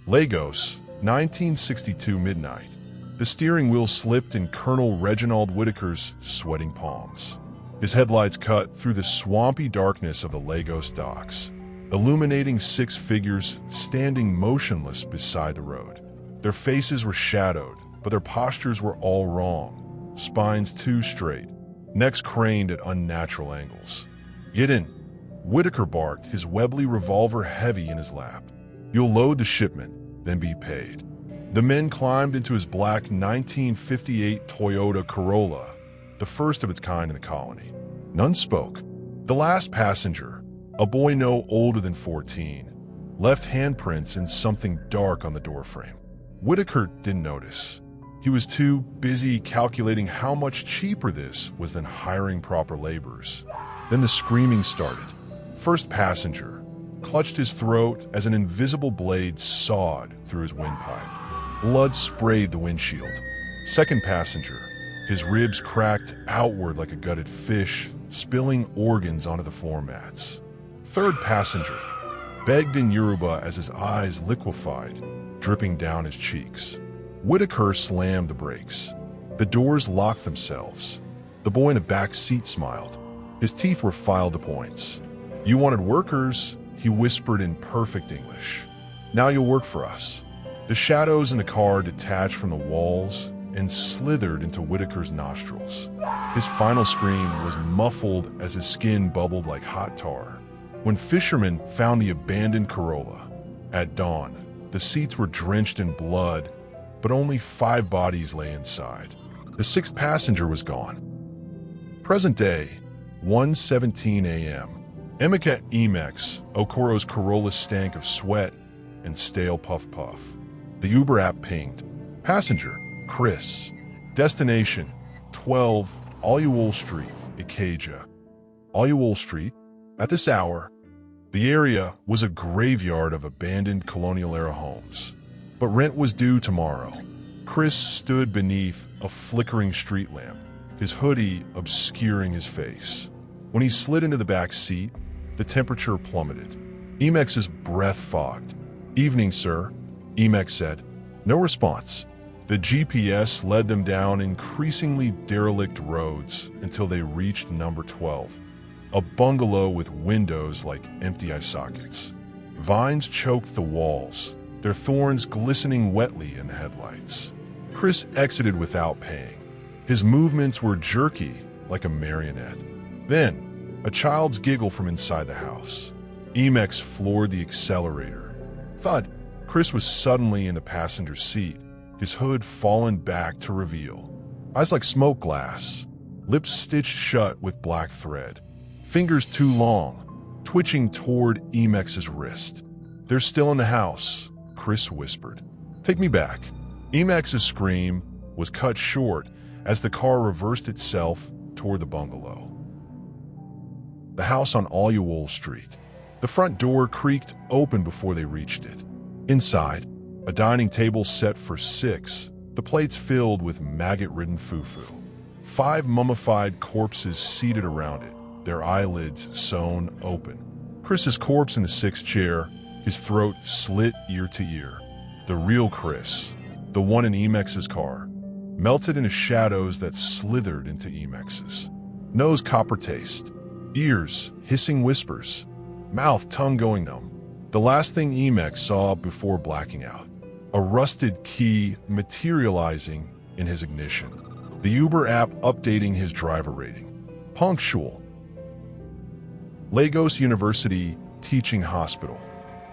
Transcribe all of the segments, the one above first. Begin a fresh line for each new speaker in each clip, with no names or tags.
Lagos, 1962 midnight. The steering wheel slipped in Colonel Reginald Whitaker's sweating palms. His headlights cut through the swampy darkness of the Lagos docks, illuminating six figures standing motionless beside the road. Their faces were shadowed, but their postures were all wrong. Spines too straight, necks craned at unnatural angles. "Get in," Whitaker barked, his Webley revolver heavy in his lap. "You'll load the shipment, then be paid." The men climbed into his black 1958 Toyota Corolla, the first of its kind in the colony. None spoke. The last passenger, a boy no older than 14, left handprints and something dark on the doorframe. Whitaker didn't notice. He was too busy calculating how much cheaper this was than hiring proper laborers. Then the screaming started. First passenger clutched his throat as an invisible blade sawed through his windpipe. Blood sprayed the windshield. Second passenger, his ribs cracked outward like a gutted fish, spilling organs onto the floor mats. Third passenger begged in Yoruba as his eyes liquefied, dripping down his cheeks. Whitaker slammed the brakes. The doors locked themselves. The boy in the back seat smiled. His teeth were filed to points. "You wanted workers," he whispered in perfect English. "Now you'll work for us." The shadows in the car detached from the walls and slithered into Whitaker's nostrils. His final scream was muffled as his skin bubbled like hot tar. When fishermen found the abandoned Corolla at dawn, the seats were drenched in blood, but only 5 bodies lay inside. The 6th passenger was gone. Present day, 1:17 a.m. Emeka Emex, Okoro's Corolla stank of sweat and stale puff-puff. The Uber app pinged. Passenger, Chris. Destination, 12 Oluyole Street, Ikeja. Oluyole Street? At this hour, the area was a graveyard of abandoned colonial-era homes. But rent was due tomorrow. Chris stood beneath a flickering street lamp, his hoodie obscuring his face. When he slid into the back seat, the temperature plummeted. Emex's breath fogged. "Evening, sir," Emex said. No response. The GPS led them down increasingly derelict roads until they reached number 12, a bungalow with windows like empty eye sockets. Vines choked the walls, their thorns glistening wetly in the headlights. Chris exited without paying. His movements were jerky, like a marionette. Then, a child's giggle from inside the house. Emex floored the accelerator. Thud! Chris was suddenly in the passenger seat, his hood fallen back to reveal. Eyes like smoke glass, lips stitched shut with black thread. Fingers too long, twitching toward Emex's wrist. "They're still in the house," Chris whispered. "Take me back." Emex's scream was cut short as the car reversed itself toward the bungalow. The house on Oluyole Street. The front door creaked open before they reached it. Inside, a dining table set for 6, the plates filled with maggot-ridden fufu. 5 mummified corpses seated around it, their eyelids sewn open. Chris's corpse in the 6th chair, his throat slit ear to ear. The real Chris, the one in Emex's car, melted into shadows that slithered into Emex's. Nose copper taste, ears hissing whispers, mouth tongue going numb. The last thing Emex saw before blacking out. A rusted key materializing in his ignition. The Uber app updating his driver rating. Punctual. Lagos University Teaching Hospital.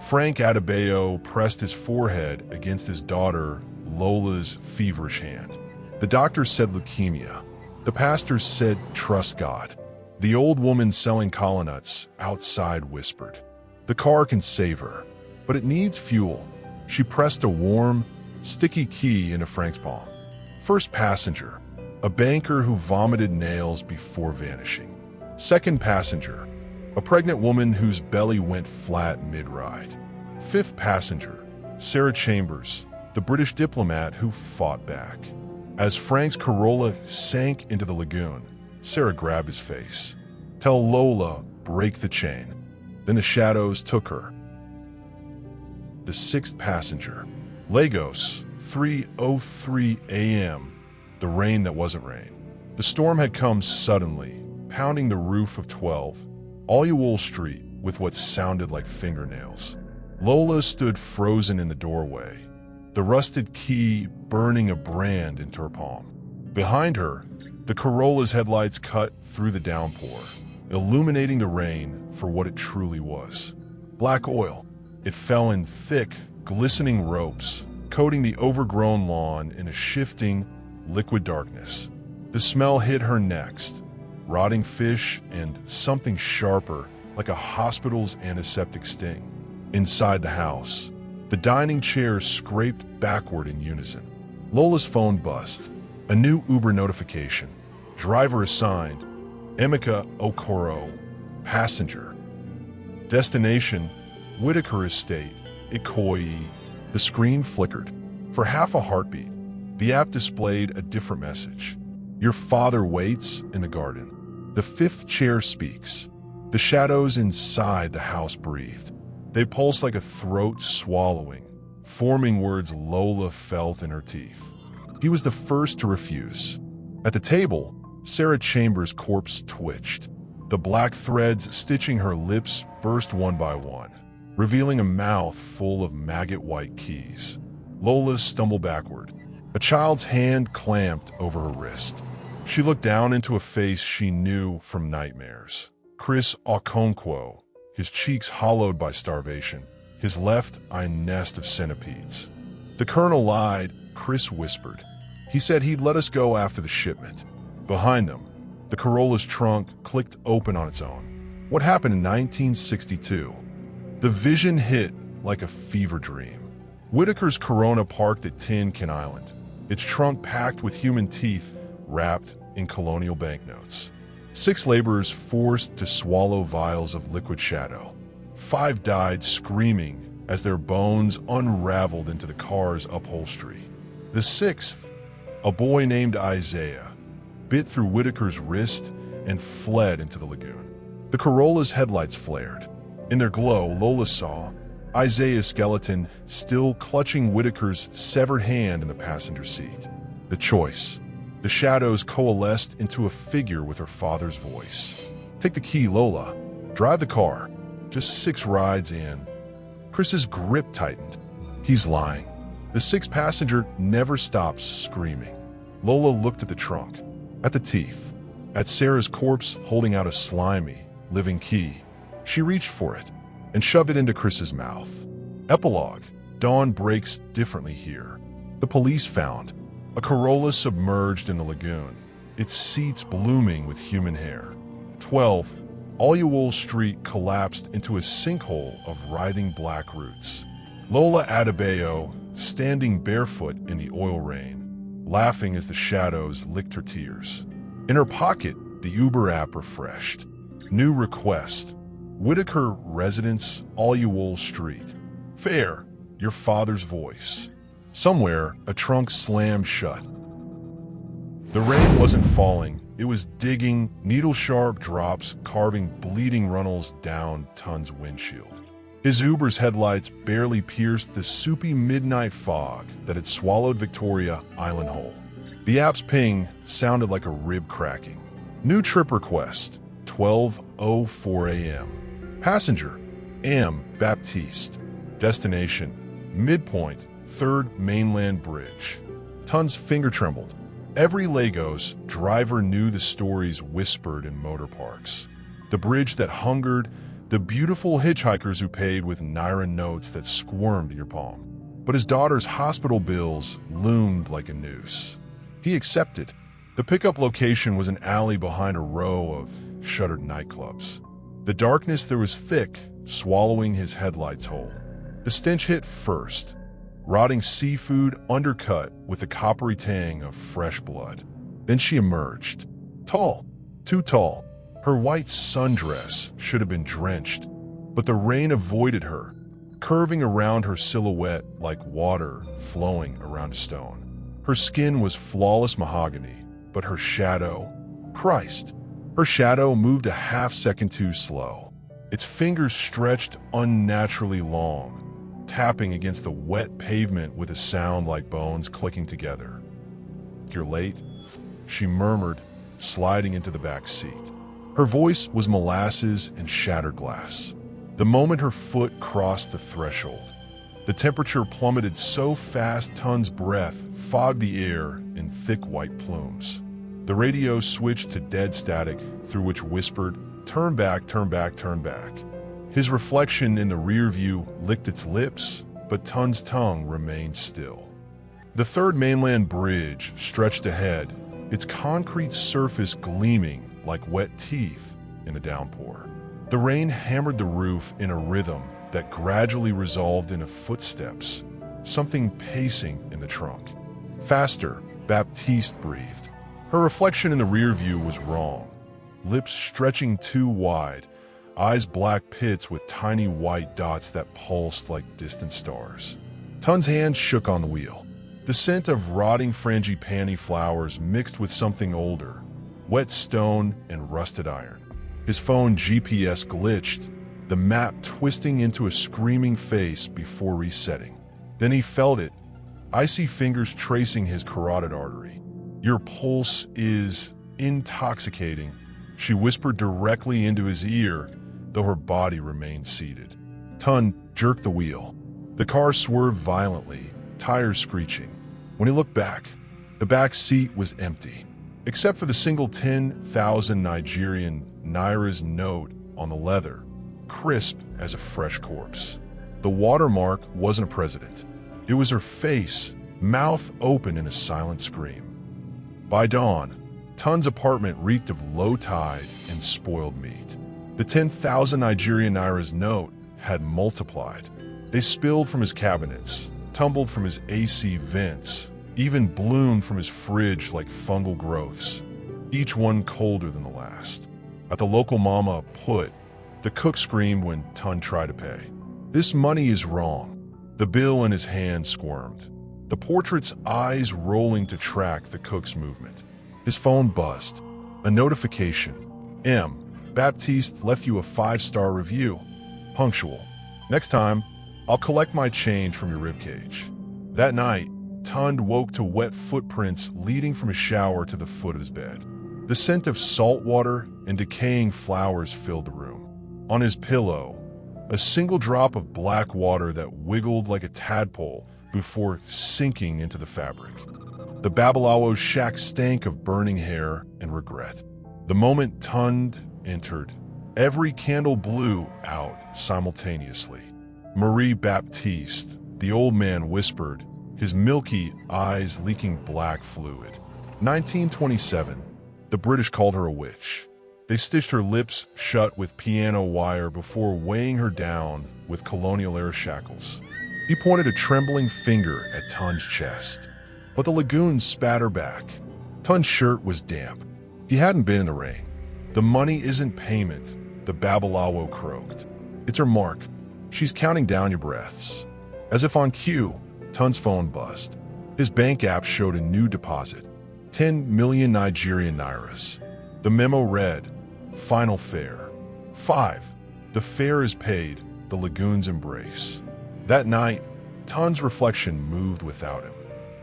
Frank Adebayo pressed his forehead against his daughter Lola's feverish hand. The doctor said leukemia. The pastor said trust God. The old woman selling kola nuts outside whispered. The car can save her, but it needs fuel. She pressed a warm, sticky key into Frank's palm. First passenger, a banker who vomited nails before vanishing. Second passenger, a pregnant woman whose belly went flat mid-ride. Fifth passenger, Sarah Chambers, the British diplomat who fought back. As Frank's Corolla sank into the lagoon, Sarah grabbed his face. "Tell Lola, break the chain." Then the shadows took her. the sixth passenger. Lagos, 3:03 a.m. The rain that wasn't rain. The storm had come suddenly, pounding the roof of 12 Allewole Street with what sounded like fingernails. Lola stood frozen in the doorway, the rusted key burning a brand into her palm. Behind her, the Corolla's headlights cut through the downpour, illuminating the rain for what it truly was. Black oil. It fell in thick, glistening ropes, coating the overgrown lawn in a shifting, liquid darkness. The smell hit her next, rotting fish and something sharper, like a hospital's antiseptic sting. Inside the house, the dining chairs scraped backward in unison. Lola's phone buzzed. A new Uber notification. Driver assigned, Emeka Okoro. Passenger. Destination, Whitaker Estate, Ikoyi. The screen flickered. For half a heartbeat, the app displayed a different message. Your father waits in the garden. The fifth chair speaks. The shadows inside the house breathed. They pulsed like a throat swallowing, forming words Lola felt in her teeth. He was the first to refuse. At the table, Sarah Chambers' corpse twitched. The black threads stitching her lips burst one by one, revealing a mouth full of maggot-white keys. Lola stumbled backward. A child's hand clamped over her wrist. She looked down into a face she knew from nightmares. Chris Okonkwo, his cheeks hollowed by starvation, his left eye nest of centipedes. The colonel lied, Chris whispered. He said he'd let us go after the shipment. Behind them, the Corolla's trunk clicked open on its own. What happened in 1962? The vision hit like a fever dream. Whitaker's Corona parked at Tin Can Island, its trunk packed with human teeth wrapped in colonial banknotes. 6 laborers forced to swallow vials of liquid shadow. 5 died screaming as their bones unraveled into the car's upholstery. The 6th, a boy named Isaiah, bit through Whitaker's wrist and fled into the lagoon. The Corolla's headlights flared. In their glow, Lola saw Isaiah's skeleton still clutching Whitaker's severed hand in the passenger seat. The choice. The shadows coalesced into a figure with her father's voice. Take the key, Lola. Drive the car. Just 6 rides in. Chris's grip tightened. He's lying. The 6th passenger never stops screaming. Lola looked at the trunk, at the teeth, at Sarah's corpse holding out a slimy, living key. She reached for it and shoved it into Chris's mouth. Epilogue. Dawn breaks differently here. The police found a Corolla submerged in the lagoon, its seats blooming with human hair. 12 Allewole Street collapsed into a sinkhole of writhing black roots. Lola Adebayo, standing barefoot in the oil rain, laughing as the shadows licked her tears. In her pocket, the Uber app refreshed. New request. Whitaker Residence, Allewole Street. Fare, your father's voice. Somewhere, a trunk slammed shut. The rain wasn't falling. It was digging, needle-sharp drops carving bleeding runnels down Tun's windshield. His Uber's headlights barely pierced the soupy midnight fog that had swallowed Victoria Island whole. The app's ping sounded like a rib cracking. New trip request, 12:04 a.m. Passenger, M. Baptiste. Destination, midpoint, 3rd Mainland Bridge. Tun's finger trembled. Every Lagos driver knew the stories whispered in motor parks. The bridge that hungered, the beautiful hitchhikers who paid with Naira notes that squirmed in your palm. But his daughter's hospital bills loomed like a noose. He accepted. The pickup location was an alley behind a row of shuttered nightclubs. The darkness there was thick, swallowing his headlights whole. The stench hit first. Rotting seafood undercut with the coppery tang of fresh blood. Then she emerged. Tall, too tall. Her white sundress should have been drenched, but the rain avoided her, curving around her silhouette like water flowing around a stone. Her skin was flawless mahogany, but her shadow, Christ, her shadow moved a half second too slow. Its fingers stretched unnaturally long, tapping against the wet pavement with a sound like bones clicking together. "You're late," she murmured, sliding into the back seat. Her voice was molasses and shattered glass. The moment her foot crossed the threshold, the temperature plummeted so fast Tun's breath fogged the air in thick white plumes. The radio switched to dead static, through which whispered, "Turn back, turn back, turn back." His reflection in the rear view licked its lips, but Tun's tongue remained still. The third mainland bridge stretched ahead, its concrete surface gleaming like wet teeth in the downpour. The rain hammered the roof in a rhythm that gradually resolved into footsteps, something pacing in the trunk. "Faster," Baptiste breathed. Her reflection in the rear view was wrong. Lips stretching too wide, eyes black pits with tiny white dots that pulsed like distant stars. Tun's hand shook on the wheel. The scent of rotting frangipani flowers mixed with something older, wet stone and rusted iron. His phone GPS glitched, the map twisting into a screaming face before resetting. Then he felt it, icy fingers tracing his carotid artery. "Your pulse is intoxicating," she whispered directly into his ear, though her body remained seated. Tun jerked the wheel. The car swerved violently, tires screeching. When he looked back, the back seat was empty, except for the single 10,000 Nigerian Naira's note on the leather, crisp as a fresh corpse. The watermark wasn't a president. It was her face, mouth open in a silent scream. By dawn, Tun's apartment reeked of low tide and spoiled meat. The 10,000 Nigerian Naira's note had multiplied. They spilled from his cabinets, tumbled from his AC vents, even bloomed from his fridge like fungal growths, each one colder than the last. At the local mama put, the cook screamed when Tun tried to pay. "This money is wrong." The bill in his hand squirmed, the portrait's eyes rolling to track the cook's movement. His phone buzzed. A notification. "M. Baptiste left you a 5-star review. Punctual. Next time, I'll collect my change from your ribcage." That night, Tund woke to wet footprints leading from his shower to the foot of his bed. The scent of salt water and decaying flowers filled the room. On his pillow, a single drop of black water that wiggled like a tadpole before sinking into the fabric. The Babalawo's shack stank of burning hair and regret. The moment Tund entered, every candle blew out simultaneously. "Marie Baptiste," the old man whispered, his milky eyes leaking black fluid. 1927, the British called her a witch. They stitched her lips shut with piano wire before weighing her down with colonial-era shackles. He pointed a trembling finger at Tun's chest, but the lagoon spat her back. Tun's shirt was damp. He hadn't been in the rain. "The money isn't payment," the Babalawo croaked. "It's her mark. She's counting down your breaths." As if on cue, Tun's phone buzzed. His bank app showed a new deposit, 10 million Nigerian Nairas. The memo read, "Final fare. 5. The fare is paid, the lagoon's embrace." That night, Tun's reflection moved without him.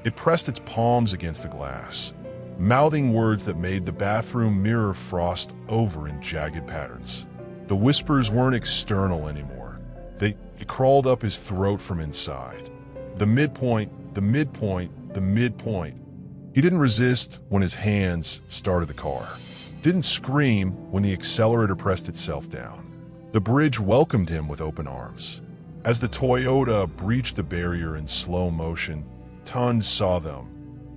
It pressed its palms against the glass, mouthing words that made the bathroom mirror frost over in jagged patterns. The whispers weren't external anymore. They crawled up his throat from inside. The midpoint, the midpoint, the midpoint. He didn't resist when his hands started the car. Didn't scream when the accelerator pressed itself down. The bridge welcomed him with open arms. As the Toyota breached the barrier in slow motion, Tund saw them.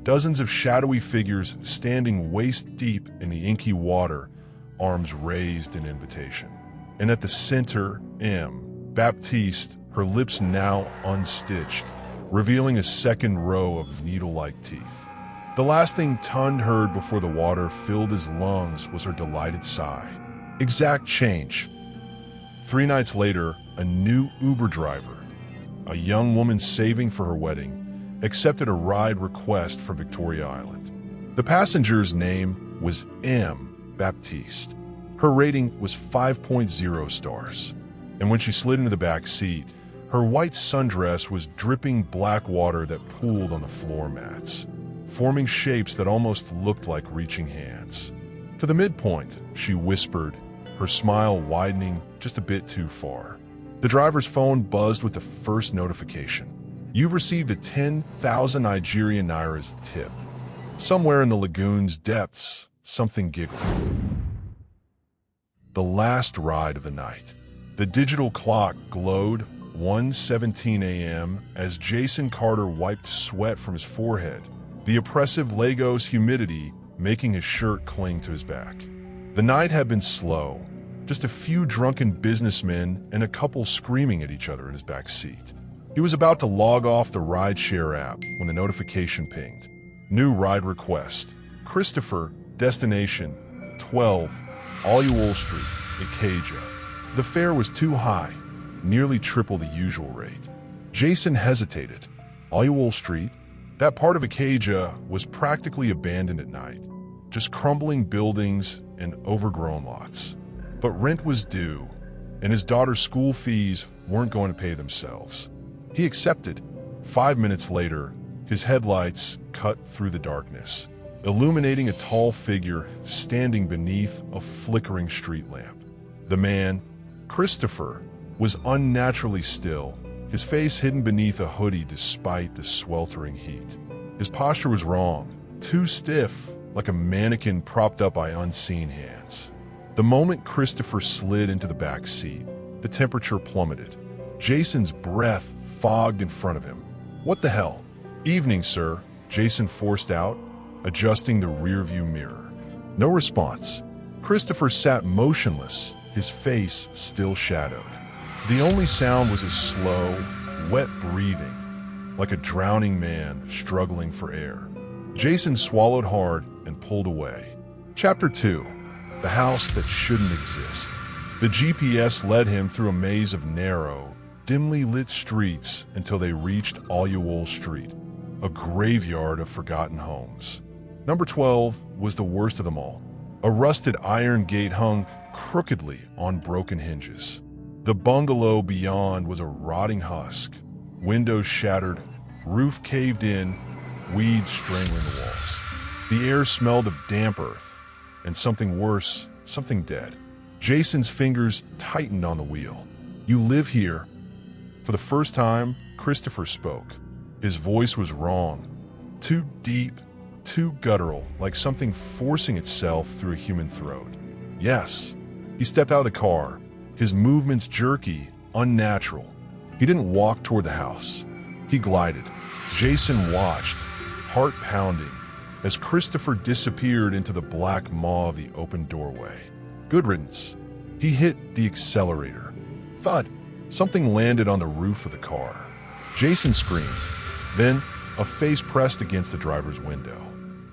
Dozens of shadowy figures standing waist-deep in the inky water, arms raised in invitation. And at the center, M. Baptiste, her lips now unstitched, revealing a second row of needle-like teeth. The last thing Tund heard before the water filled his lungs was her delighted sigh. Exact change. 3 nights later, a new Uber driver, a young woman saving for her wedding, accepted a ride request for Victoria Island. The passenger's name was M. Baptiste. Her rating was 5.0 stars. And when she slid into the back seat, Her white sundress was dripping black water that pooled on the floor mats, forming shapes that almost looked like reaching hands. To the midpoint, she whispered, her smile widening just a bit too far. The driver's phone buzzed with the first notification. You've received a 10,000 Nigerian Nairas tip. Somewhere in the lagoon's depths, something giggled. The last ride of the night. The digital clock glowed 1:17 a.m. as Jason Carter wiped sweat from his forehead, the oppressive Lagos humidity making his shirt cling to his back. The night had been slow, just a few drunken businessmen and a couple screaming at each other in his back seat. He was about to log off the rideshare app when the notification pinged. New ride request. Christopher, destination 12, Wall Street, Ikeja. The fare was too high, nearly triple the usual rate. Jason hesitated. Wall Street? That part of Ikeja was practically abandoned at night, just crumbling buildings and overgrown lots. But rent was due, and his daughter's school fees weren't going to pay themselves. He accepted. 5 minutes later, his headlights cut through the darkness, illuminating a tall figure standing beneath a flickering street lamp. The man, Christopher, was unnaturally still, his face hidden beneath a hoodie despite the sweltering heat. His posture was wrong, too stiff, like a mannequin propped up by unseen hands. The moment Christopher slid into the back seat, the temperature plummeted. Jason's breath fogged in front of him. What the hell? Evening, sir, Jason forced out, adjusting the rearview mirror. No response. Christopher sat motionless, his face still shadowed. The only sound was his slow, wet breathing, like a drowning man struggling for air. Jason swallowed hard and pulled away. Chapter 2. The house that shouldn't exist. The GPS led him through a maze of narrow, dimly lit streets until they reached Wall Street, a graveyard of forgotten homes. Number 12 was the worst of them all. A rusted iron gate hung crookedly on broken hinges. The bungalow beyond was a rotting husk, windows shattered, roof caved in, weeds strangling the walls. The air smelled of damp earth, and something worse, something dead. Jason's fingers tightened on the wheel. You live here? For the first time, Christopher spoke. His voice was wrong, too deep, too guttural, like something forcing itself through a human throat. Yes. He stepped out of the car, his movements jerky, unnatural. He didn't walk toward the house. He glided. Jason watched, heart pounding, as Christopher disappeared into the black maw of the open doorway. Good riddance. He hit the accelerator. Thud. Something landed on the roof of the car. Jason screamed. Then, a face pressed against the driver's window.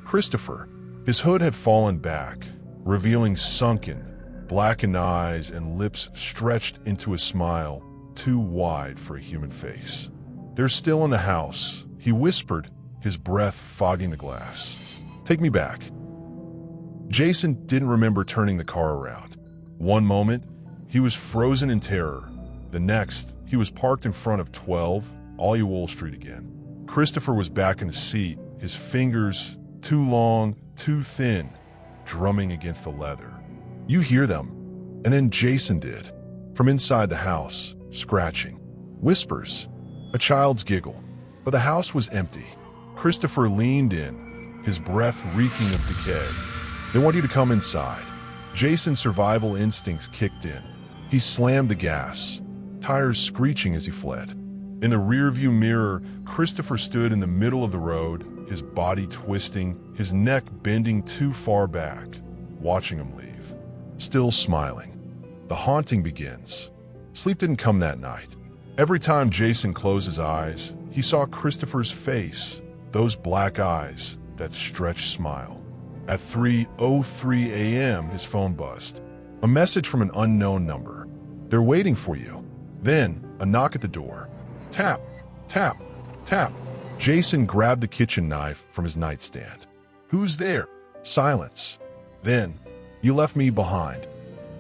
Christopher. His hood had fallen back, revealing sunken, blackened eyes and lips stretched into a smile too wide for a human face. They're still in the house, he whispered, his breath fogging the glass. Take me back. Jason didn't remember turning the car around. One moment, he was frozen in terror. The next, he was parked in front of 12, Wall Street again. Christopher was back in the seat, his fingers, too long, too thin, drumming against the leather. You hear them. And then Jason did. From inside the house, scratching. Whispers. A child's giggle. But the house was empty. Christopher leaned in, his breath reeking of decay. They want you to come inside. Jason's survival instincts kicked in. He slammed the gas, tires screeching as he fled. In the rearview mirror, Christopher stood in the middle of the road, his body twisting, his neck bending too far back, watching him leave. Still smiling. The haunting begins. Sleep didn't come that night. Every time Jason closed his eyes, he saw Christopher's face, those black eyes, that stretched smile. At 3:03 a.m., his phone buzzed. A message from an unknown number. They're waiting for you. Then, a knock at the door. Tap, tap, tap. Jason grabbed the kitchen knife from his nightstand. Who's there? Silence. Then, you left me behind.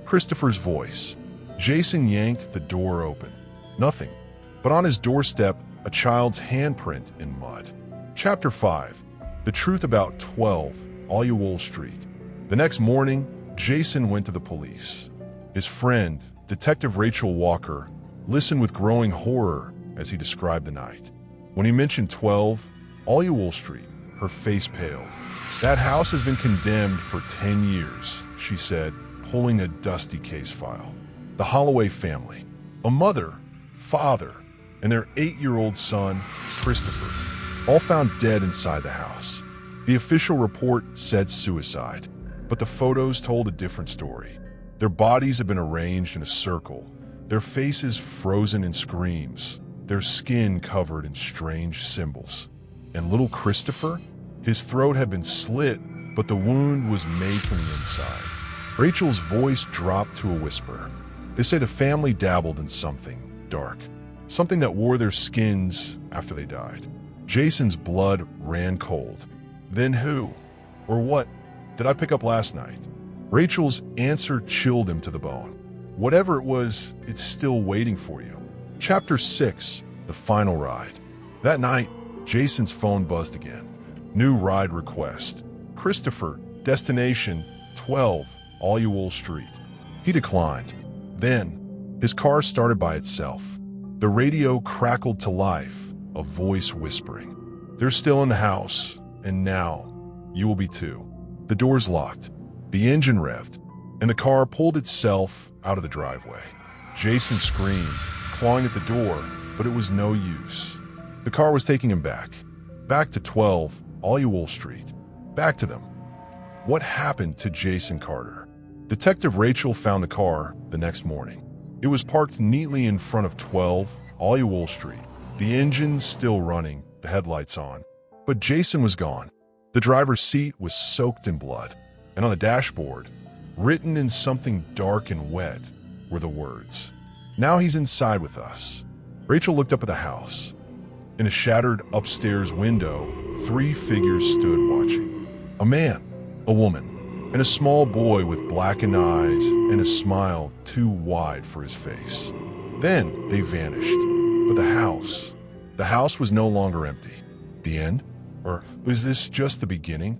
Christopher's voice. Jason yanked the door open. Nothing. but on his doorstep, a child's handprint in mud. Chapter 5. The Truth About 12 Allewole Street. The next morning, Jason went to the police. His friend, Detective Rachel Walker, listened with growing horror as he described the night. When he mentioned 12 Allewole Street, her face paled. "That house has been condemned for 10 years, she said, pulling a dusty case file. The Holloway family, a mother, father, and their 8-year-old son, Christopher, all found dead inside the house. The official report said suicide, but the photos told a different story. Their bodies had been arranged in a circle, their faces frozen in screams, their skin covered in strange symbols. And little Christopher? His throat had been slit, but the wound was made from the inside." Rachel's voice dropped to a whisper. "They say the family dabbled in something dark, something that wore their skins after they died." Jason's blood ran cold. "Then who? Or what did I pick up last night?" Rachel's answer chilled him to the bone. "Whatever it was, it's still waiting for you." Chapter 6. The Final Ride. That night, Jason's phone buzzed again. New ride request. Christopher, destination 12 Allewole Street. He declined. Then, his car started by itself. The radio crackled to life, a voice whispering, "They're still in the house, and now you will be too." The doors locked, the engine revved, and the car pulled itself out of the driveway. Jason screamed, clawing at the door, but it was no use. The car was taking him back to 12 Allewole Street, back to them. What happened to Jason Carter? Detective Rachel found the car the next morning. It was parked neatly in front of 12 Allewole Street, the engine still running, the headlights on. But Jason was gone. The driver's seat was soaked in blood, and on the dashboard, written in something dark and wet, were the words, "Now he's inside with us." Rachel looked up at the house. In a shattered upstairs window, 3 figures stood watching. A man, a woman, and a small boy with blackened eyes and a smile too wide for his face. Then they vanished. But the house was no longer empty. The end? Or was this just the beginning?